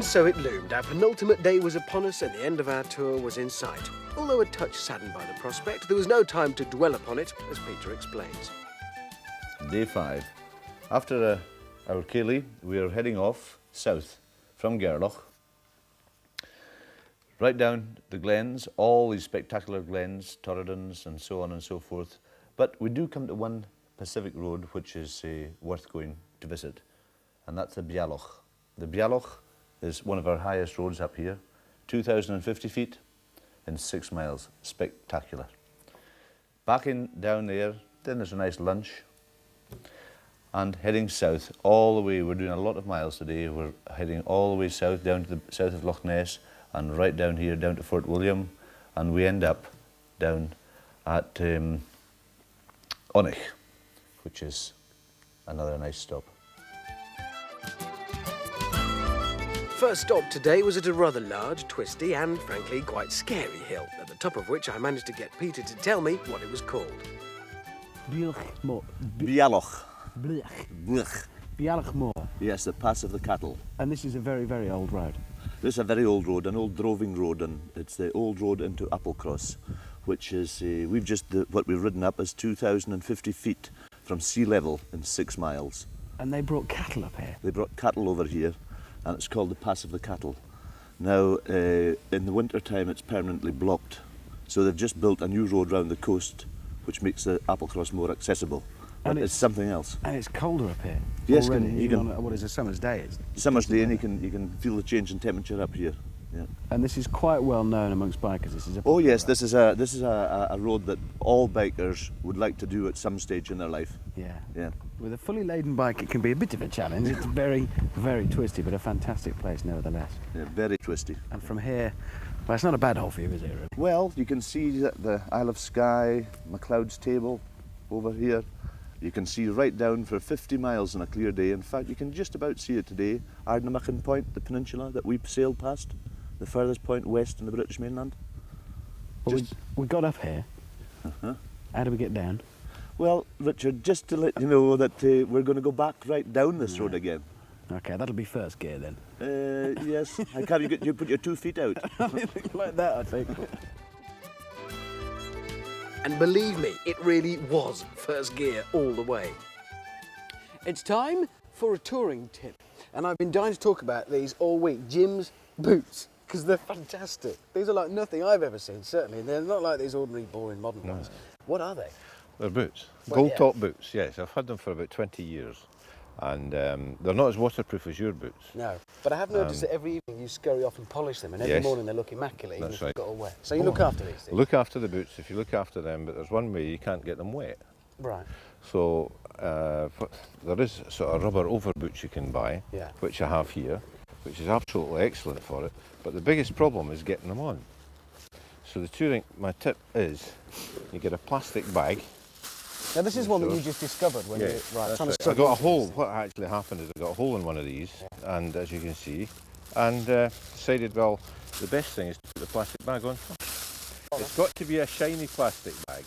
And so it loomed. Our penultimate day was upon us and the end of our tour was in sight. Although a touch saddened by the prospect, there was no time to dwell upon it, as Peter explains. Day 5. After our Cayley, we are heading off south from Gerlach, right down the glens, all these spectacular glens, Torridons and so on and so forth. But we do come to one Pacific road which is worth going to visit, and that's the Bialoch. The Bialoch is one of our highest roads up here, 2,050 feet in 6 miles. Spectacular. Backing down there, then there's a nice lunch, and heading south all the way. We're doing a lot of miles today. We're heading all the way south, down to the south of Loch Ness, and right down here, down to Fort William, and we end up down at Onich, which is another nice stop. First stop today was at a rather large, twisty and, frankly, quite scary hill, at the top of which I managed to get Peter to tell me what it was called. Bialoch. Bialoch Moor. Yes, the Pass of the Cattle. And this is a very, very old road. This is a very old road, an old droving road, and it's the old road into Applecross, which is, what we've ridden up is 2,050 feet from sea level in 6 miles. And they brought cattle up here? They brought cattle over here, and it's called the Pass of the Cattle. Now, in the winter time, it's permanently blocked, so they've just built a new road round the coast, which makes the Applecross more accessible. But it's something else. And it's colder up here. Yes, already, you can. On, what is a summer's day? Summer's day, and you can feel the change in temperature up here. Yeah. And this is quite well known amongst bikers. This is a oh yes, this is a road that all bikers would like to do at some stage in their life. Yeah. Yeah. With a fully laden bike, it can be a bit of a challenge. It's very, very twisty, but a fantastic place nevertheless. Yeah, very twisty. And from here, well, it's not a bad whole view, is it? Really? Well, you can see the Isle of Skye, MacLeod's Table over here. You can see right down for 50 miles on a clear day. In fact, you can just about see it today. Ardnamurchan Point, the peninsula that we sailed past, the furthest point west in the British mainland. Well, we got up here. Uh-huh. How do we get down? Well, Richard, just to let you know that we're going to go back right down this road again. Okay, that'll be first gear then. Yes. How come you put your 2 feet out? Like that, I think. And believe me, it really was first gear all the way. It's time for a touring tip. And I've been dying to talk about these all week. Jim's boots, because they're fantastic. These are like nothing I've ever seen, certainly. They're not like these ordinary, boring modern ones. What are they? They're boots. Well, Gold yeah. top boots, yes. I've had them for about 20 years. And they're not as waterproof as your boots. No, but I have noticed that every evening you scurry off and polish them, and every Yes. morning they look immaculate, even That's if they've right. got all wet. So you look after these things? Look after the boots if you look after them, but there's one way you can't get them wet. Right. So there is sort of rubber over boots you can buy, Yeah. which I have here, which is absolutely excellent for it. But the biggest problem is getting them on. So my tip is you get a plastic bag. Now this is one that you just discovered when Yeah, you... Right, that's trying right. to I got a hole. What actually happened is I got a hole in one of these, and as you can see, and decided, well, the best thing is to put the plastic bag on first. It's got to be a shiny plastic bag.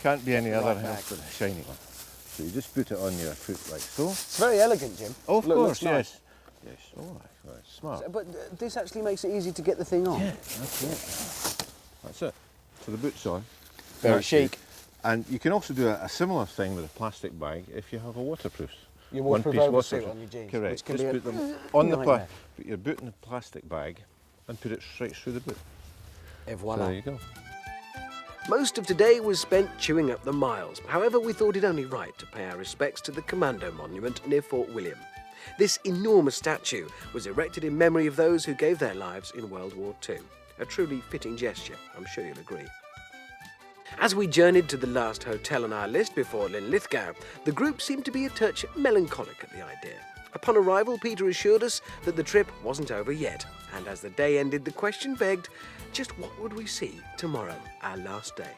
Can't be any other help than a shiny one. So you just put it on your foot like so. It's very elegant, Jim. Oh, of Look, course, looks nice. yes. Yes, oh, right, smart. But this actually makes it easy to get the thing on. Yeah, that's it. That's it. So the boot's on. Very That's chic. it. And you can also do a similar thing with a plastic bag if you have a waterproof. Your waterproof oversuit on your jeans. Correct. Which can Just be put them on the nightmare. put your boot in the plastic bag and put it straight through the boot. Et So voila. there you go. Most of today was spent chewing up the miles. However, we thought it only right to pay our respects to the Commando Monument near Fort William. This enormous statue was erected in memory of those who gave their lives in World War II. A truly fitting gesture, I'm sure you'll agree. As we journeyed to the last hotel on our list before Linlithgow, the group seemed to be a touch melancholic at the idea. Upon arrival, Peter assured us that the trip wasn't over yet, and as the day ended, the question begged, just what would we see tomorrow, our last day?